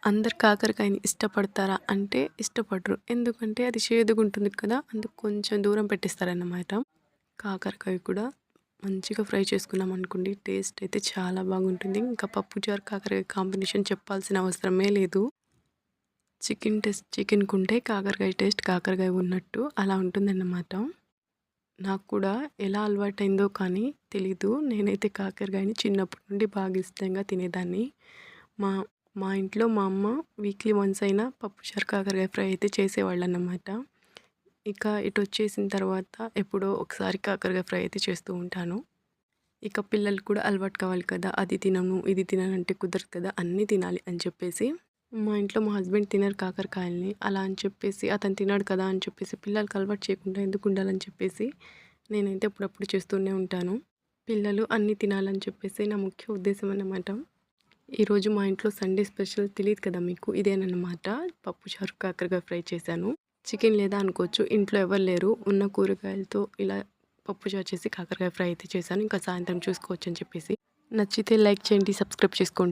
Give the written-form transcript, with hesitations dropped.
అందరు కాకరకాయని ఇష్టపడతారా అంటే ఇష్టపడరు. ఎందుకంటే అది చేదుగుంటుంది కదా! అందుకు కొంచెం దూరం పెట్టేస్తారన్నమాట. కాకరకాయ కూడా మంచిగా ఫ్రై చేసుకున్నామనుకోండి టేస్ట్ అయితే చాలా బాగుంటుంది. ఇంకా పప్పుచారు కాకరకాయ కాంబినేషన్ చెప్పాల్సిన అవసరమే లేదు. చికెన్ టేస్ట్ చికెన్‌కుంటే కాకరకాయ టేస్ట్ కాకరకాయ ఉన్నట్టు అలా ఉంటుందన్నమాట. నాకు కూడా ఎలా అలవాటైందో కానీ తెలీదు. నేనైతే కాకరకాయని చిన్నప్పటి నుండి బాగా ఇష్టంగా తినేదాన్ని. మా మా ఇంట్లో మా అమ్మ వీక్లీ వన్స్ అయినా పప్పుచారు కాకరకాయ ఫ్రై అయితే చేసేవాళ్ళన్నమాట. ఇక ఇటొచ్చేసిన తర్వాత ఎప్పుడో ఒకసారి కాకరకాయ ఫ్రై అయితే చేస్తూ ఉంటాను. ఇక పిల్లలకి కూడా అలవాటు కావాలి కదా! అది తినను, ఇది తినను అంటే కుదరదు కదా! అన్నీ తినాలి అని చెప్పేసి మా ఇంట్లో మా హస్బెండ్ తినరు కాకరకాయలని. అలా అని చెప్పేసి అతను తినడు కదా అని చెప్పేసి పిల్లలకి అలవాటు చేయకుండా ఎందుకు ఉండాలని చెప్పేసి నేనైతే అప్పుడప్పుడు చేస్తూనే ఉంటాను. పిల్లలు అన్నీ తినాలని చెప్పేసి నా ముఖ్య ఉద్దేశం అన్నమాట. ఈరోజు మా ఇంట్లో సండే స్పెషల్ తెలీదు కదా మీకు, ఇదేనన్నమాట. పప్పుచారు కాకరకాయ ఫ్రై చేశాను. చికెన్ లేదా అనుకోవచ్చు. ఇంట్లో ఎవరు లేరు. ఉన్న కూరగాయలతో ఇలా పప్పుచారు చేసి కాకరకాయ ఫ్రై అయితే చేశాను. ఇంకా సాయంత్రం చూసుకోవచ్చు అని చెప్పేసి. నచ్చితే లైక్ చేయండి, సబ్స్క్రైబ్ చేసుకోండి.